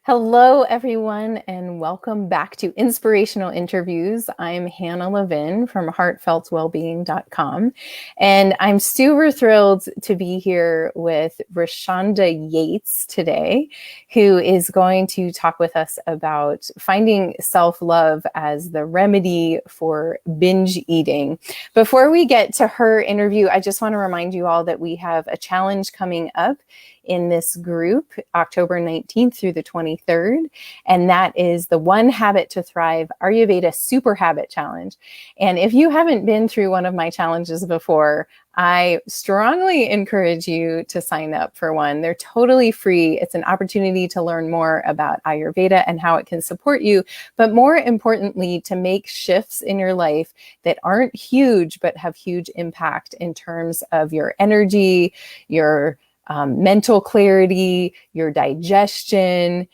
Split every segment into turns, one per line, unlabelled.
Hello, everyone, and welcome back to Inspirational Interviews. I'm Hannah Levin from heartfeltwellbeing.com, and I'm super thrilled to be here with Rashanda Yates today, who is going to talk with us about finding self-love as the remedy for binge eating. Before we get to her interview, I just want to remind you all that we have a challenge coming up in this group, October 19th through the 23rd. And that is the One Habit to Thrive Ayurveda Super Habit Challenge. And if you haven't been through one of my challenges before, I strongly encourage you to sign up for one. They're totally free. It's an opportunity to learn more about Ayurveda and how it can support you, but more importantly, to make shifts in your life that aren't huge, but have huge impact in terms of your energy, your mental clarity, your digestion,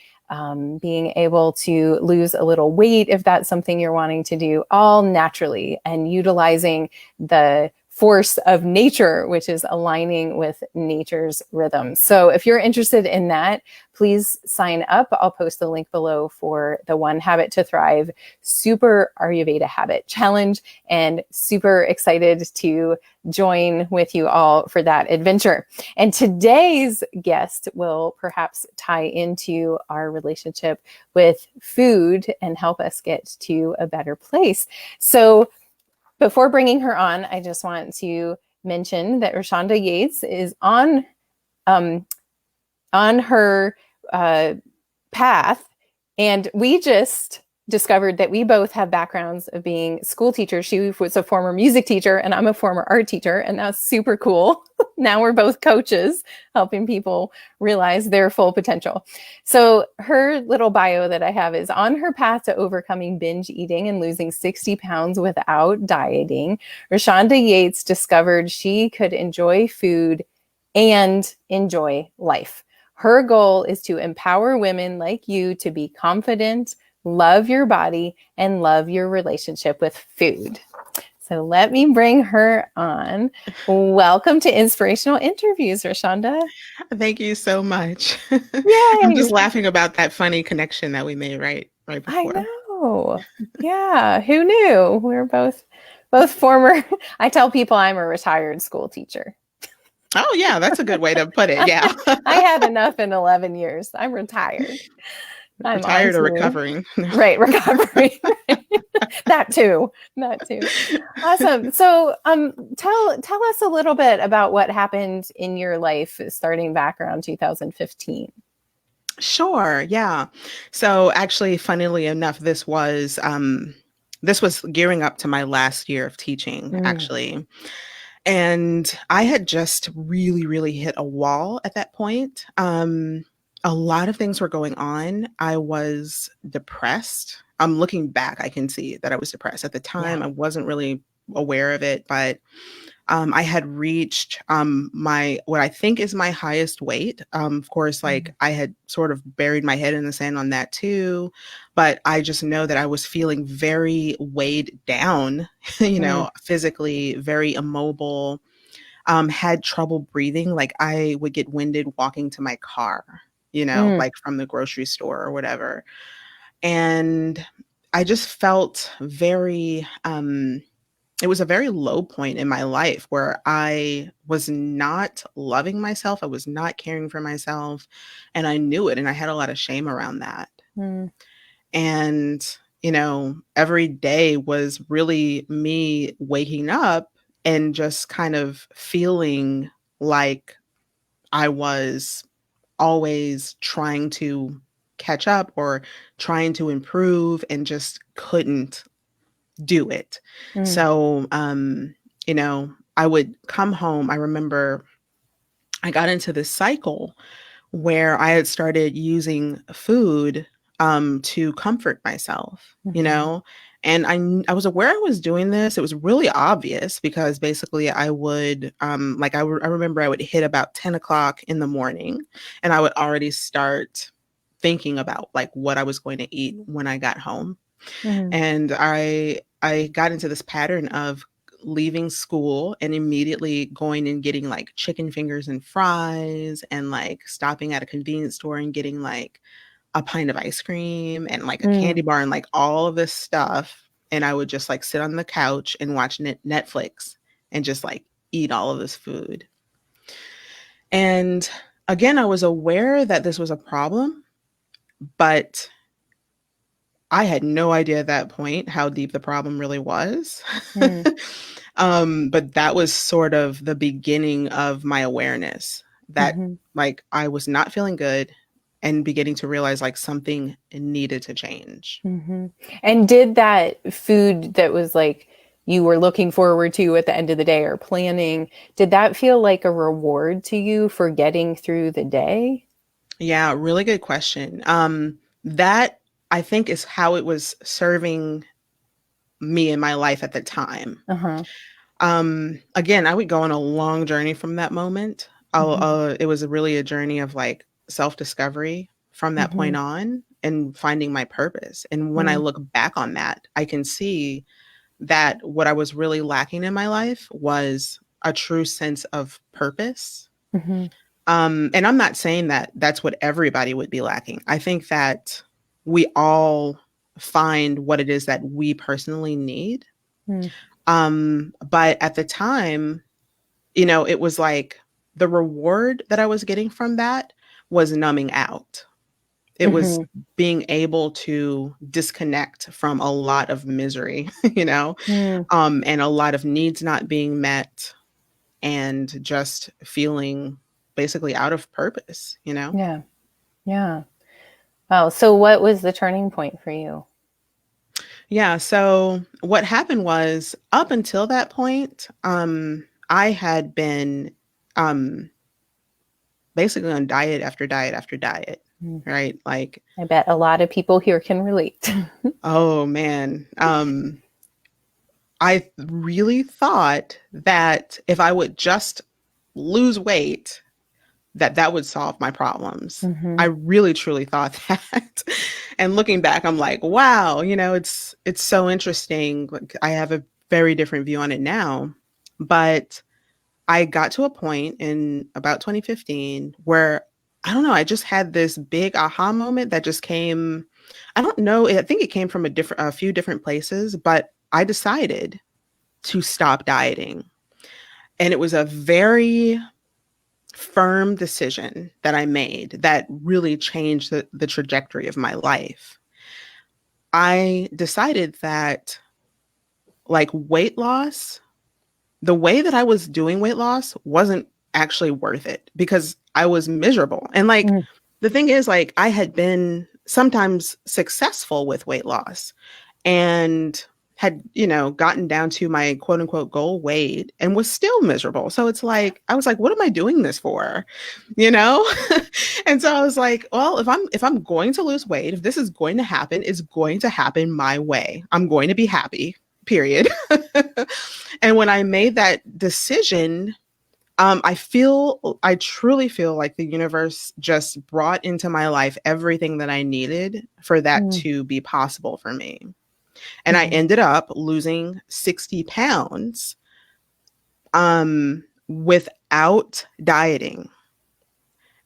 being able to lose a little weight if that's something you're wanting to do, all naturally, and utilizing the force of nature, which is aligning with nature's rhythm. So if you're interested in that, please sign up. I'll post the link below for the One Habit to Thrive Super Ayurveda Habit Challenge, and super excited to join with you all for that adventure. And today's guest will perhaps tie into our relationship with food and help us get to a better place. So before bringing her on, I just want to mention that Rashanda Yates is on her path, and we just discovered that we both have backgrounds of being school teachers. She was a former music teacher, and I'm a former art teacher, and that's super cool. Now we're both coaches, helping people realize their full potential. So her little bio that I have is: on her path to overcoming binge eating and losing 60 pounds without dieting, Rashanda Yates discovered she could enjoy food and enjoy life. Her goal is to empower women like you to be confident, love your body, and love your relationship with food. So let me bring her on. Welcome to Inspirational Interviews, Rashanda.
Thank you so much. I'm
Yay!
just laughing about that funny connection that we made right
I
before.
know. Yeah, who knew? We're both former. I tell people I'm a retired school teacher.
Oh yeah, that's a good way to put it. Yeah.
I had enough in 11 years. I'm retired. I'm on
Retired or
to
recovering.
right recovery. That too. That too. Awesome. So tell us a little bit about what happened in your life starting back around 2015.
Sure, yeah. So actually, funnily enough, this was gearing up to my last year of teaching,
Mm,
actually. And I had just really hit a wall at that point. A lot of things were going on. I was depressed. I'm looking back, I can see that I was depressed. At the
yeah.
time, I wasn't really aware of it, but I had reached my what I think is my highest weight. Of course, like
Mm,
I had sort of buried my head in the sand on that too, but I just know that I was feeling very weighed down,
mm,
physically very immobile. Had trouble breathing. Like I would get winded walking to my car,
mm,
like from the grocery store or whatever. And I just felt it was a very low point in my life where I was not loving myself. I was not caring for myself. And I knew it. And I had a lot of shame around that.
mm,
And, every day was really me waking up and just kind of feeling like I was always trying to catch up or trying to improve and just couldn't do it.
mm,
So, I would come home. I remember I got into this cycle where I had started using food to comfort myself,
mhm,
and I was aware I was doing this. It was really obvious because basically I would, I remember I would hit about 10 o'clock in the morning and I would already start thinking about like what I was going to eat when I got home.
mhm,
And I got into this pattern of leaving school and immediately going and getting like chicken fingers and fries and like stopping at a convenience store and getting like a pint of ice cream and like a
Mm.
candy bar and like all of this stuff. And I would just like sit on the couch and watch Netflix and just like eat all of this food. And again, I was aware that this was a problem, but I had no idea at that point how deep the problem really was.
Mm.
But that was sort of the beginning of my awareness that
Mhm.
like I was not feeling good and beginning to realize like something needed to change.
Mhm. And did that food that was like you were looking forward to at the end of the day or planning, did that feel like a reward to you for getting through the day?
Yeah, really good question. That I think is how it was serving me in my life at the time.
Uh-huh.
Again, I would go on a long journey from that moment.
Mhm.
It was really a journey of like self-discovery from that point
Mhm.
on and finding my purpose. And when I
Mm.
look back on that, I can see that what I was really lacking in my life was a true sense of purpose.
Mhm.
And I'm not saying that that's what everybody would be lacking. I think that we all find what it is that we personally need.
Mm.
But at the time, you know, it was like the reward that I was getting from that was numbing out. It was
Mhm.
being able to disconnect from a lot of misery, you know,
Mm.
and a lot of needs not being met and just feeling basically out of purpose, you know?
Yeah. Yeah. Wow. So what was the turning point for you?
Yeah, so what happened was up until that point, I had been um basically on diet after diet after diet,
Mm.
right? Like,
I bet a lot of people here can relate.
oh man, I really thought that if I would just lose weight, that that would solve my problems. I
Mhm.
really truly thought that. And looking back, I'm like, wow, you know, it's so interesting. Like I have a very different view on it now. But I got to a point in about 2015 where I don't know, I just had this big aha moment that just came. I don't know, I think it came from a few different places, but I decided to stop dieting. And it was a very firm decision that I made that really changed the trajectory of my life. I decided that like weight loss, the way that I was doing weight loss wasn't actually worth it because I was miserable. And like
Mm.
the thing is like I had been sometimes successful with weight loss and had, you know, gotten down to my quote unquote goal weight and was still miserable. So it's like, I was like, what am I doing this for? You know? And so I was like, well, if I'm going to lose weight, if this is going to happen, it's going to happen my way. I'm going to be happy, period. And when I made that decision, I truly feel like the universe just brought into my life everything that I needed for that
Mm.
to be possible for me. And I
Mhm.
ended up losing 60 pounds without dieting.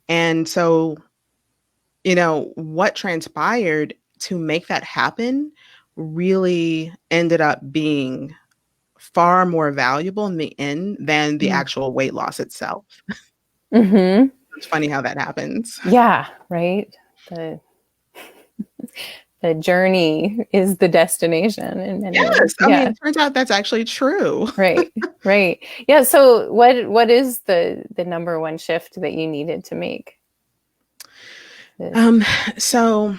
And so, you know, what transpired to make that happen really ended up being far more valuable in the end than the
Mm.
actual weight loss itself.
Mhm.
It's funny how that happens.
Yeah, right? The the journey is the destination in many ways.
Yes, I mean,
Yeah.
it turns out that's actually true.
Right. Right. Yeah, so what is the number one shift that you needed to make? The
Um, so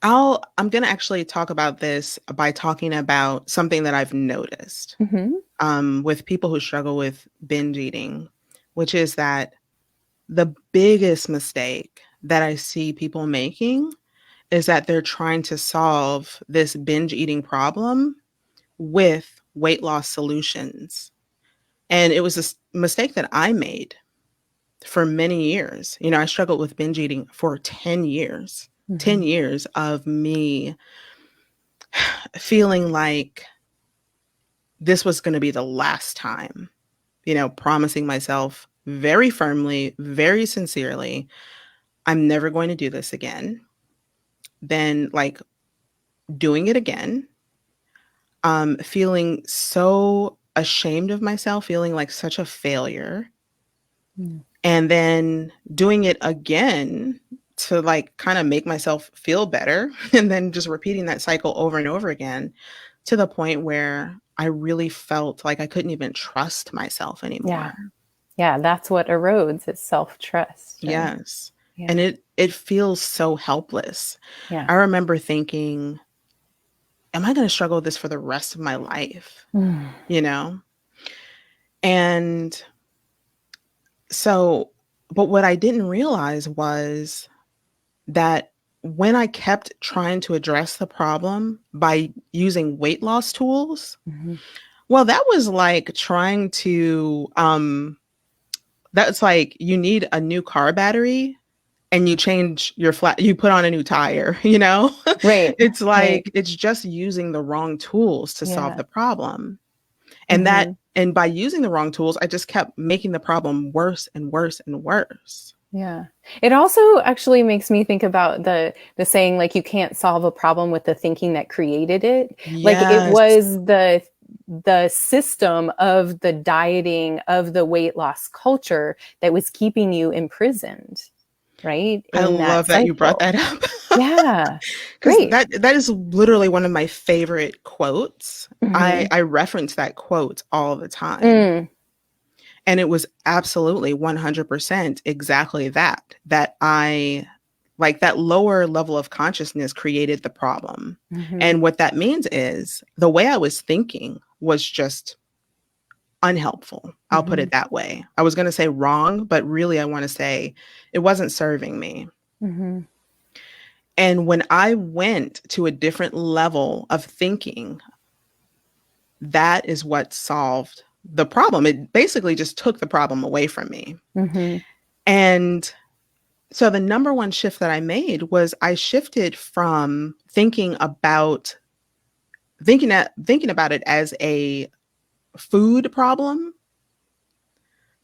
I'm gonna actually talk about this by talking about something that I've noticed
Mhm.
with people who struggle with binge eating, which is that the biggest mistake that I see people making is that they're trying to solve this binge eating problem with weight loss solutions. And it was a mistake that I made for many years. You know, I struggled with binge eating for 10 years, 10
Mhm.
years of me feeling like this was going to be the last time, you know, promising myself very firmly, very sincerely, I'm never going to do this again. Then, like, doing it again, feeling so ashamed of myself, feeling like such a failure,
Mm.
and then doing it again to, like, kinda make myself feel better, and then just repeating that cycle over and over again to the point where I really felt like I couldn't even trust myself
Yeah.
anymore.
Yeah. That's what erodes is self-trust, right?
Yes. And
Yeah.
it feels so helpless.
Yeah.
I remember thinking, "Am I gonna struggle with this for the rest of my life?"
Mm.
You know? And so but what I didn't realize was that when I kept trying to address the problem by using weight loss tools,
Mhm.
well, that was like trying to, that's like you need a new car battery and you change your flat you put on a new tire, you know?
Right.
It's
Right.
like it's just using the wrong tools to solve
Yeah.
the problem. And
Mhm.
by using the wrong tools, I just kept making the problem worse and worse and worse.
Yeah. It also actually makes me think about the saying like you can't solve a problem with the thinking that created it. Like it
Yes.
was the system of the dieting of the weight loss culture that was keeping you imprisoned, right?
I
In that
love that you brought
cycle.
that up.
Yeah.
Because
Great.
that is literally one of my favorite quotes.
Hmm.
I reference that quote all the time.
Mm.
And it was absolutely 100% exactly that, that I like that lower level of consciousness created the problem.
Hmm.
And what that means is the way I was thinking was just unhelpful. I'll put
Hmm.
it that way. I was going to say wrong, but really I want to say it wasn't serving me.
Hmm.
And when I went to a different level of thinking, that is what solved the problem. It basically just took the problem away from me.
Hmm.
And so the number one shift that I made was I shifted from thinking about it as a food problem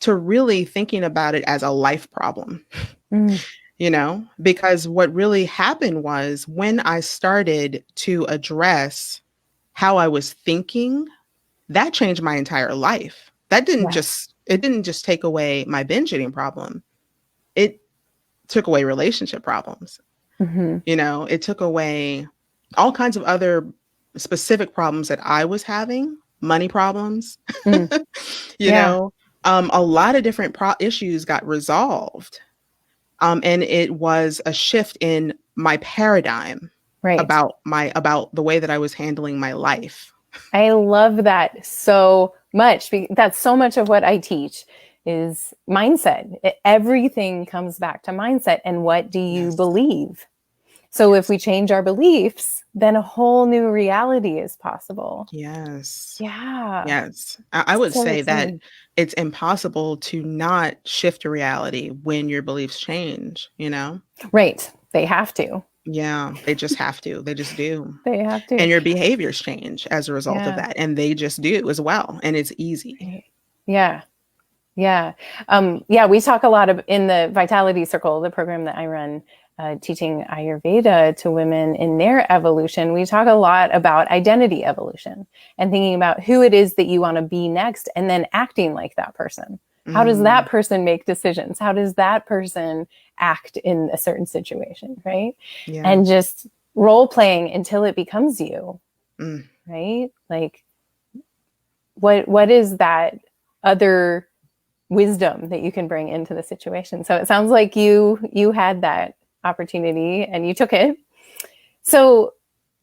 to really thinking about it as a life problem,
Mm.
you know? Because what really happened was when I started to address how I was thinking, that changed my entire life.
Yeah.
It didn't just take away my binge eating problem. It took away relationship problems.
Hmm.
You know, it took away all kinds of other specific problems that I was having, money problems,
Mm.
you
Yeah.
know, a lot of different issues got resolved. And it was a shift in my paradigm
Right.
about the way that I was handling my life.
I love that so much. That's so much of what I teach is mindset. Everything comes back to mindset and what do you
Yes.
believe? So if
Yes.
we change our beliefs, then a whole new reality is possible.
Yes.
Yeah.
Yes. I would
So
say that
exciting.
it's impossible to not shift a reality when your beliefs change, you know?
Right. They have to.
Yeah, they just have to. They just do.
They have to.
And your behaviors change as a result of
Yeah.
that, and they just do as well, and it's easy.
Right. Yeah. Yeah. Yeah, we talk a lot in the Vitality Circle, the program that I run, teaching Ayurveda to women in their evolution. We talk a lot about identity evolution and thinking about who it is that you want to be next and then acting like that person. How does that
Mm,
person make decisions? How does that person act in a certain situation? Right.
yeah.
And just role playing until it becomes you.
Mm,
Right. Like, what is that other wisdom that you can bring into the situation? So it sounds like you had that opportunity and you took it. So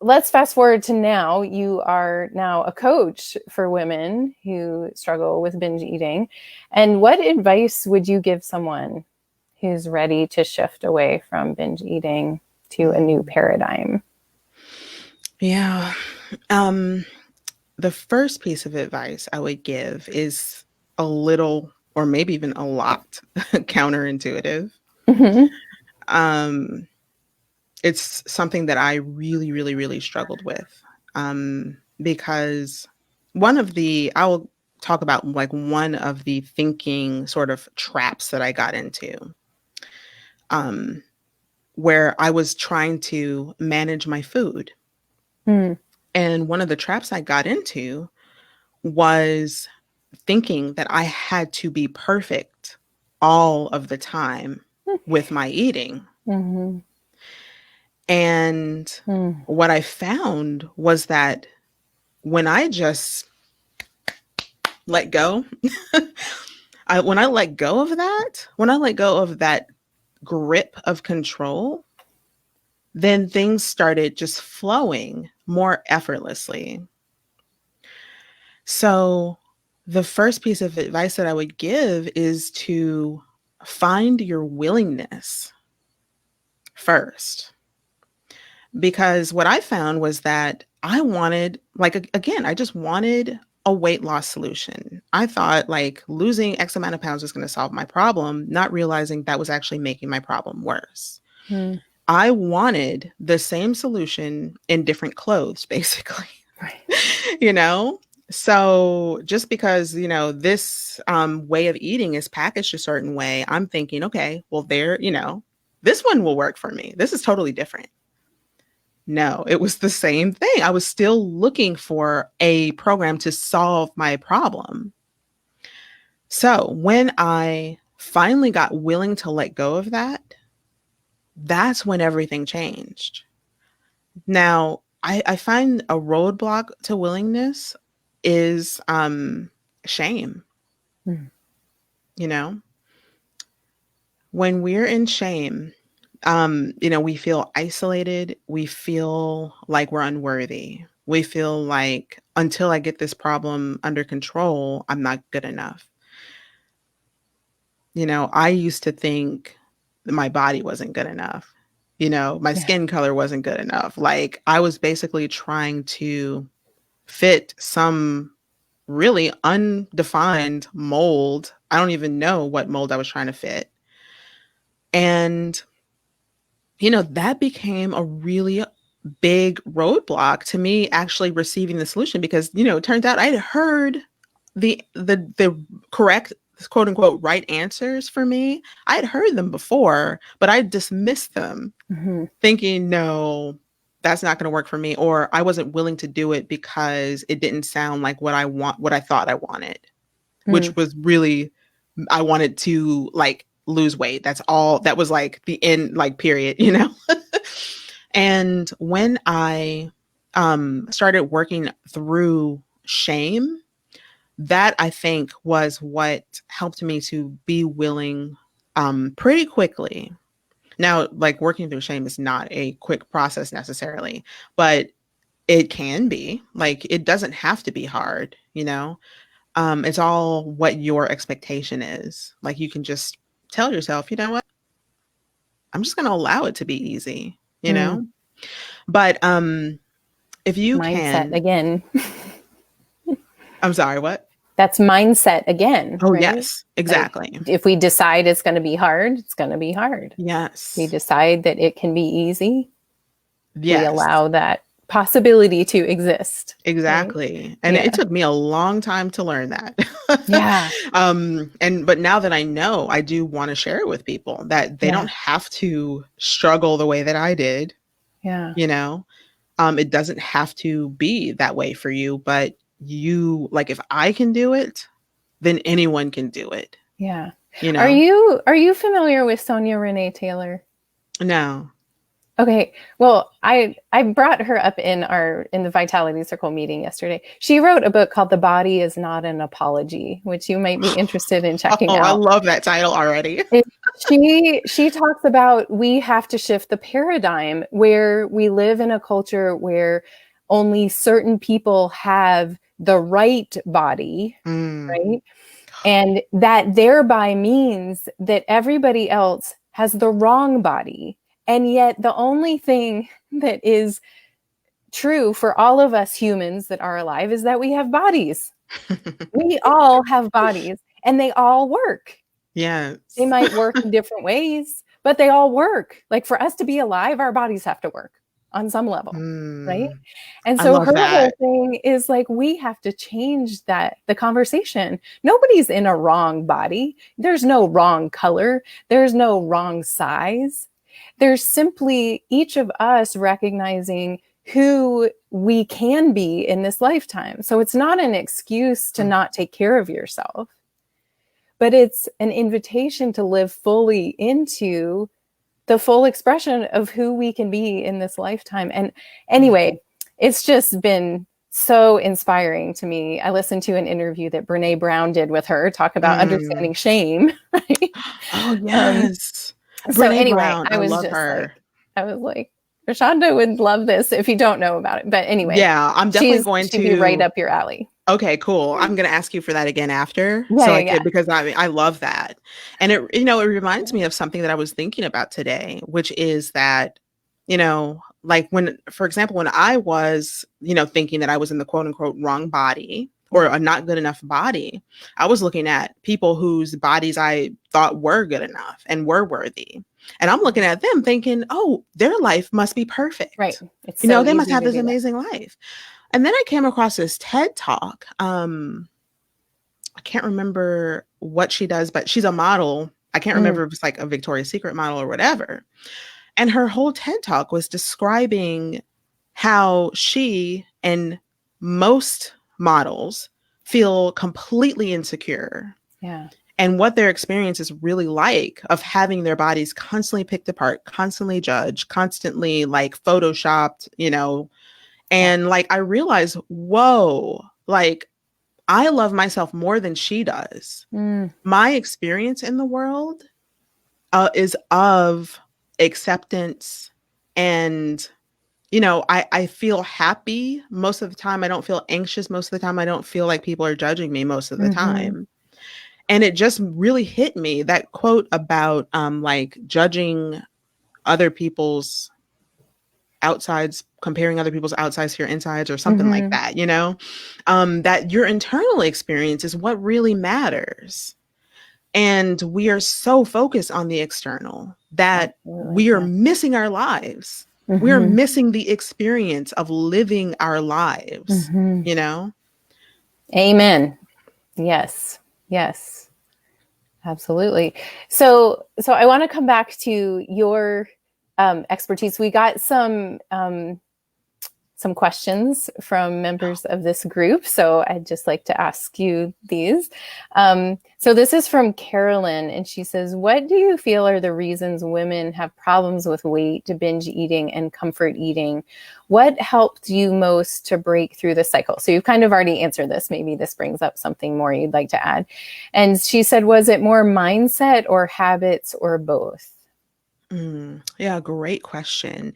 let's fast forward to now. You are now a coach for women who struggle with binge eating. And what advice would you give someone who's ready to shift away from binge eating to a new
mm.
paradigm?
Yeah. Um, the first piece of advice I would give is a little or maybe even a lot counterintuitive.
Mm-hmm.
Um, it's something that I really, really, really struggled with, because I will talk about like one of the thinking sort of traps that I got into. um, where I was trying to manage my food.
Mm.
And one of the traps I got into was thinking that I had to be perfect all of the time with my eating.
Mm-hmm.
And
Mm.
what I found was that when I just let go, when I let go of that, when I let go of that grip of control, then things started just flowing more effortlessly. So, the first piece of advice that I would give is to find your willingness first. Because what I found was that I wanted, like, again, I just wanted a weight loss solution. I thought like losing X amount of pounds was going to solve my problem, not realizing that was actually making my problem worse.
Mm.
I wanted the same solution in different clothes, basically.
Right.
you know? So just because, this way of eating is packaged a certain way, I'm thinking, okay, well, this one will work for me. This is totally different. No, it was the same thing. I was still looking for a program to solve my problem. So when I finally got willing to let go of that, that's when everything changed. Now, I find a roadblock to willingness is shame.
Mm.
You know, when we're in shame, we feel isolated. We feel like we're unworthy. We feel like until I get this problem under control, I'm not good enough. I used to think that my body wasn't good enough. My
Yeah.
skin color wasn't good enough. Like I was basically trying to fit some really undefined mold. I don't even know what mold I was trying to fit. And, that became a really big roadblock to me actually receiving the solution because, it turns out I had heard the correct quote unquote right answers for me. I had heard them before, but I dismissed them
Mm-hmm.
thinking, no, that's not going to work for me. Or I wasn't willing to do it because it didn't sound like what I thought I wanted, which
Mm.
was really, I wanted to like lose weight. That's all. That was like the end, like period. And when I started working through shame, that I think was what helped me to be willing pretty quickly. Now, like working through shame is not a quick process necessarily, but it can be. Like it doesn't have to be hard. It's all what your expectation is. Like you can just tell yourself, you know what? I'm just going to allow it to be easy.
Mm.
But if you
Mindset
can,
again.
I'm sorry, what?
That's mindset again,
Oh,
right?
yes,
Like
exactly.
if we decide it's going to be hard, it's going to be hard. We
Yes.
decide that it can be easy, we
Yes.
allow that possibility to exist, right?
Exactly. And it
Yeah.
took me a long time to learn that.
Yeah.
But now that I know, I do want to share it with people that they don't
Yeah.
have to struggle the way that I did,
Yeah.
you know. It doesn't have to be that way for you, but like if I can do it, then anyone can do it,
Yeah.
you
Are
know?
you familiar with Sonia Renee Taylor?
No.
Okay. Well, I brought her up in the Vitality Circle meeting yesterday. She wrote a book called The Body Is Not an Apology, which you might be interested in checking
Oh, I
out.
love that title already.
She talks about we have to shift the paradigm where we live in a culture where only certain people have the right body,
Mm.
right? And that thereby means that everybody else has the wrong body. And yet the only thing that is true for all of us humans that are alive is that we have bodies. We all have bodies and they all work. They
Yes.
might work in different ways, but they all work. Like for us to be alive, our bodies have to work. on some level, right?
Mm,
And
I
so
love
her whole
that.
thing is like, we have to change that, the conversation. Nobody's in a wrong body. There's no wrong color. There's no wrong size. There's simply each of us recognizing who we can be in this lifetime. So it's not an excuse to not take care of yourself, but it's an invitation to live fully into the full expression of who we can be in this lifetime. And anyway, it's just been so inspiring to me. I listened to an interview that Brene Brown did with her, talk about
Mm.
understanding shame, right?
Oh,
Um,
yes.
so
Brene
anyway,
Brown,
I
I
was
love
just
her.
like, I was like, Rashanda would love this if you don't know about it. But anyway,
Yeah, I'm definitely going
she'd be right
to.
up your alley.
Okay, cool. I'm gonna ask you for that again after,
Yeah,
so
yeah,
I
yeah.
could because I love that, and it reminds me of something that I was thinking about today, which is that, like when, for example, when I was, thinking that I was in the quote unquote wrong body or
Yeah.
a not good enough body, I was looking at people whose bodies I thought were good enough and were worthy, and I'm looking at them thinking, oh, their life must be
Right.
perfect.
It's so
They must
easy
have
to
this
do that.
amazing life. And then I came across this TED talk. I can't remember what she does, but she's a model. I can't
Mm,
remember if it's like a Victoria's Secret model or whatever. And her whole TED talk was describing how she and most models feel completely insecure
yeah.
and what their experience is really like of having their bodies constantly picked apart, constantly judged, constantly like photoshopped,
Yeah.
and like I realized, whoa, like I love myself more than she does.
Mm,
My experience in the world is of acceptance. And, I feel happy most of the time. I don't feel anxious most of the time. I don't feel like people are judging me most of the
mm-hmm.
time. And it just really hit me, that quote about like judging other people's outsides, comparing other people's outsides to your insides or something like
Mm-hmm.
that, that your internal experience is what really matters. And we are so focused on the external that
Absolutely.
we are
Yeah.
missing our lives. We are
Mm-hmm.
missing the experience of living our lives,
Mm-hmm.
you know?
Amen. Yes. Yes. Absolutely. So I want to come back to your expertise. We got some questions from members of this group. So I'd just like to ask you these. So this is from Carolyn, and she says, what do you feel are the reasons women have problems with weight, binge eating, and comfort eating? What helped you most to break through the cycle? So you've kind of already answered this. Maybe this brings up something more you'd like to add. And she said, was it more mindset or habits or both?
Yeah, great question.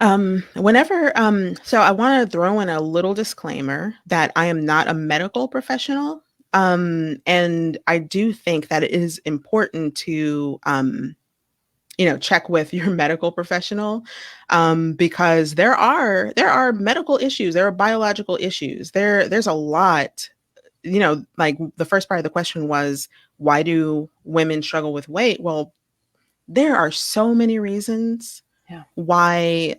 So I want to throw in a little disclaimer that I am not a medical professional. And I do think that it is important to, check with your medical professional, because there are medical issues, there are biological issues, there's a lot. Like the first part of the question was, why do women struggle with weight? Well, there are so many reasons
Yeah.
why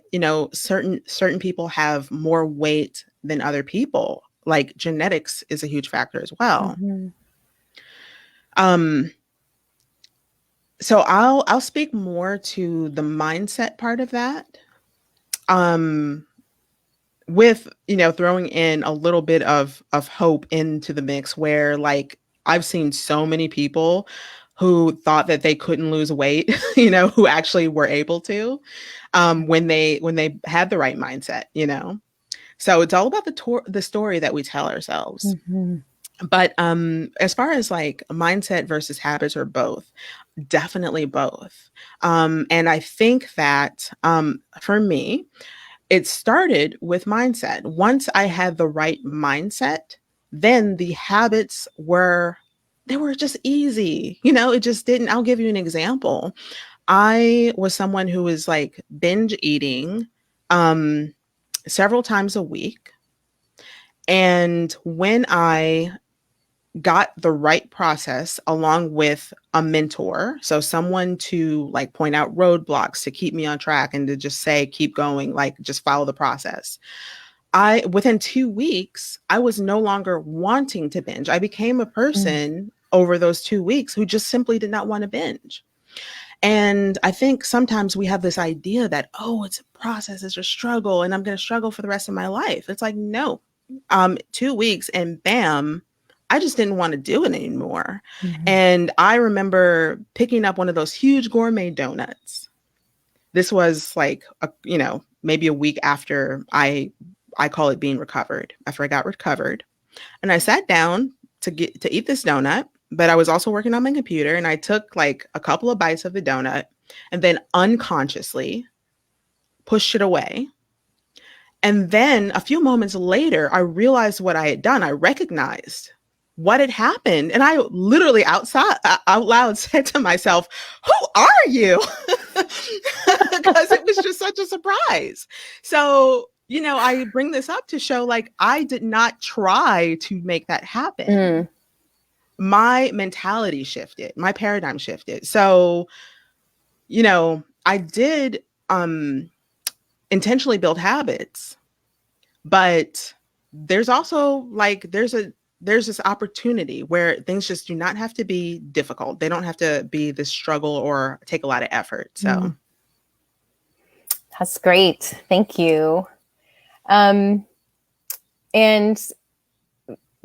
certain people have more weight than other people. Like genetics is a huge factor as well.
Mm-hmm.
um so I'll speak more to the mindset part of that, um with throwing in a little bit of hope into the mix, where like I've seen so many people who thought that they couldn't lose weight, who actually were able to, when they had the right mindset. So it's all about the story that we tell ourselves.
Mm-hmm.
But as far as like mindset versus habits, or both, definitely both. And I think that for me, it started with mindset. Once I had the right mindset, then the habits were, they were just easy. It just didn't. I'll give you an example. I was someone who was like binge eating um several times a week. And when I got the right process along with a mentor, so someone to like point out roadblocks to keep me on track and to just say keep going, like just follow the process. I Within 2 weeks, I was no longer wanting to binge. I became a
Mm.
person over those 2 weeks who just simply did not want to binge. And I think sometimes we have this idea that, oh, it's a process, it's a struggle, and I'm going to struggle for the rest of my life. It's like, no, 2 weeks and bam, I just didn't want to do it anymore.
Mhm.
And I remember picking up one of those huge gourmet donuts. This was like, maybe a week after I call it being recovered, after I got recovered. And I sat down to eat this donut, but I was also working on my computer and I took like a couple of bites of the donut and then unconsciously pushed it away. And then a few moments later, I realized what I had done. I recognized what had happened. And I literally out loud said to myself, "Who are you?" Because it was just such a surprise. So, I bring this up to show like I did not try to make that happen.
Mm.
My mentality shifted, my paradigm shifted. So, I did intentionally build habits, but there's also like there's this opportunity where things just do not have to be difficult. They don't have to be this struggle or take a lot of effort. So,
Mm. That's great. Thank you. Um, and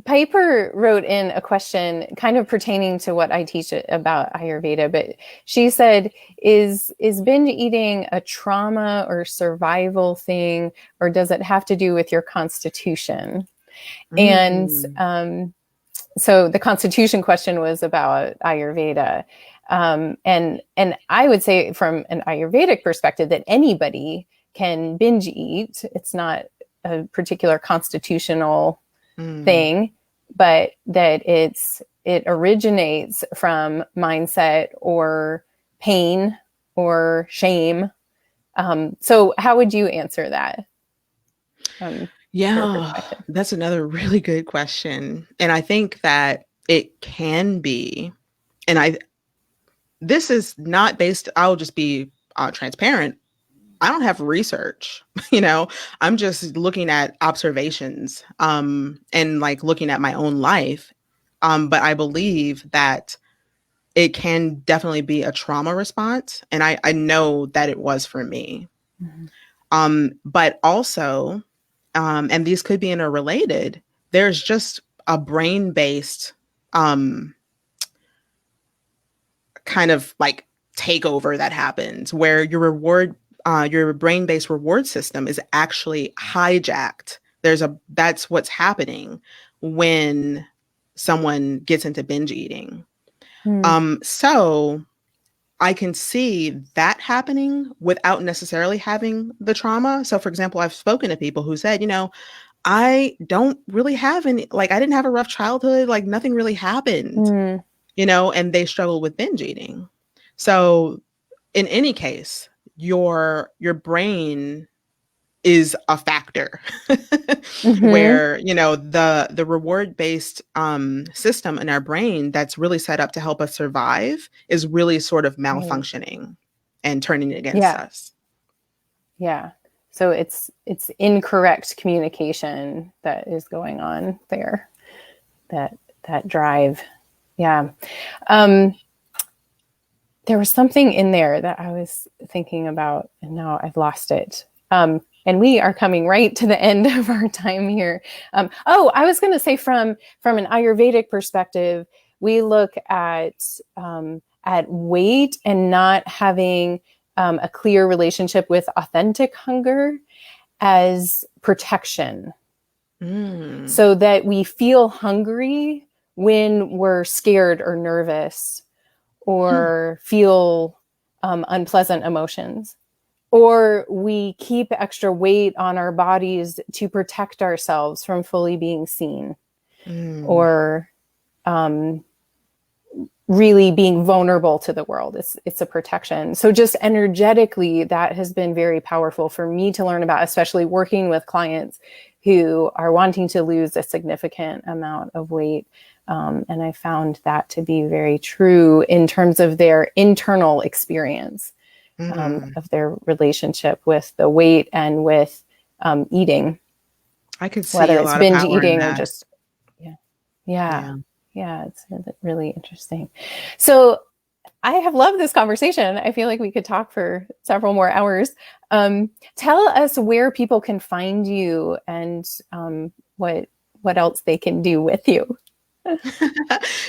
Piper wrote in a question kind of pertaining to what I teach about Ayurveda, but she said, is binge eating a trauma or survival thing, or does it have to do with your constitution? And
mm,
so the constitution question was about Ayurveda. And I would say from an Ayurvedic perspective that anybody can binge eat. It's not a particular constitutional
mm,
thing, but that it originates from mindset or pain or shame. So how would you answer that from your
yeah,
perspective?
that's another really good question. And I think that it can be, and this is not based, I'll just be transparent. I don't have research, you know, I'm just looking at observations, and like looking at my own life. But I believe that it can definitely be a trauma response. And I know that it was for me.
Mm-hmm.
But also, and these could be interrelated, there's just a brain based um, kind of like takeover that happens where your brain based reward system is actually hijacked. That's what's happening when someone gets into binge eating. So I can see that happening without necessarily having the trauma. So, for example, I've spoken to people who said, I don't really have any, like, I didn't have a rough childhood, like, nothing really happened,
Mm.
and they struggle with binge eating. So, in any case, your brain is a factor
Mm-hmm.
where the reward based system in our brain that's really set up to help us survive is really sort of
Right.
malfunctioning and turning against
Yeah.
us.
Yeah. So it's incorrect communication that is going on there. That that drive. Yeah. Um, there was something in there that I was thinking about, and now I've lost it. And we are coming right to the end of our time here. I was going to say from an Ayurvedic perspective, we look at weight and not having a clear relationship with authentic hunger as protection,
Mm,
so that we feel hungry when we're scared or nervous
hmm,
or feel unpleasant emotions. Or we keep extra weight on our bodies to protect ourselves from fully being seen,
mm,
or um, really being vulnerable to the world. It's a protection. So just energetically, that has been very powerful for me to learn about, especially working with clients who are wanting to lose a significant amount of weight. And I found that to be very true in terms of their internal experience
Mm,
of their relationship with the weight and with eating,
I could see
whether
a
it's
lot of
binge
power in
eating or
that.
just, yeah, yeah,
Yeah.
yeah, it's really interesting. So I have loved this conversation. I feel like we could talk for several more hours. Tell us where people can find you and what else they can do with you.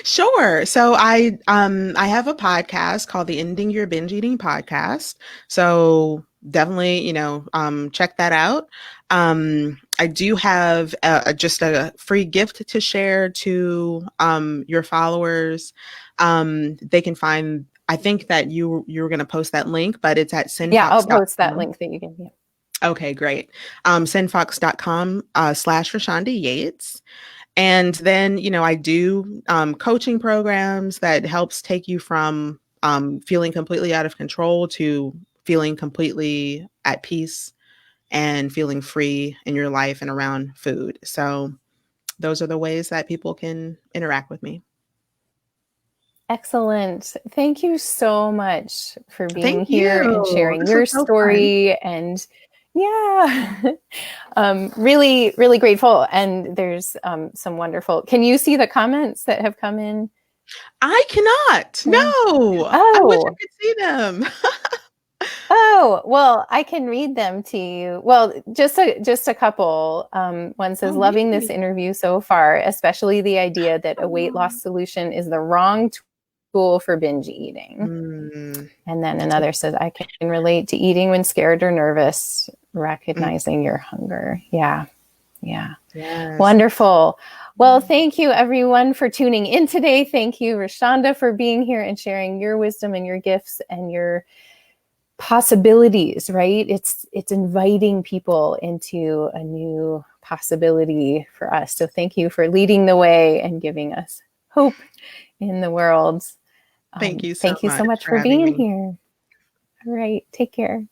Sure. So I have a podcast called the Ending Your Binge Eating Podcast. So definitely, check that out. I do have just a free gift to share to your followers. They can find, I think that you were going to post that link, but it's at
Yeah, I'll post that
sinfox.com.
link that you gave me.
Okay, great. Sinfox.com / Rashanda Yates. And then, I do coaching programs that helps take you from feeling completely out of control to feeling completely at peace and feeling free in your life and around food. So those are the ways that people can interact with me.
Excellent. Thank you so much for being
Thank
here and
you.
sharing
This was
your
so fun.
story. And yeah, really, really grateful. And there's some wonderful. Can you see the comments that have come in?
I cannot.
Yeah.
No, I wish I
Oh,
could see them.
oh, well, I can read them to you. Well, just a couple. One says,
Oh,
loving this
yay.
interview so far, especially the idea that a weight loss solution is the wrong tool for binge eating.
Mm,
And then
that's
another says, I can relate to eating when scared or nervous,
mm,
recognizing your hunger. Yeah. Yeah.
yes.
Wonderful. Well, thank you everyone for tuning in today. Thank you, Rashanda, for being here and sharing your wisdom and your gifts and your possibilities, right? It's inviting people into a new possibility for us. So thank you for leading the way and giving us hope in the world.
Thank you so
Thank you so
much
much
for
for
having
being
me.
here. All right. Take care.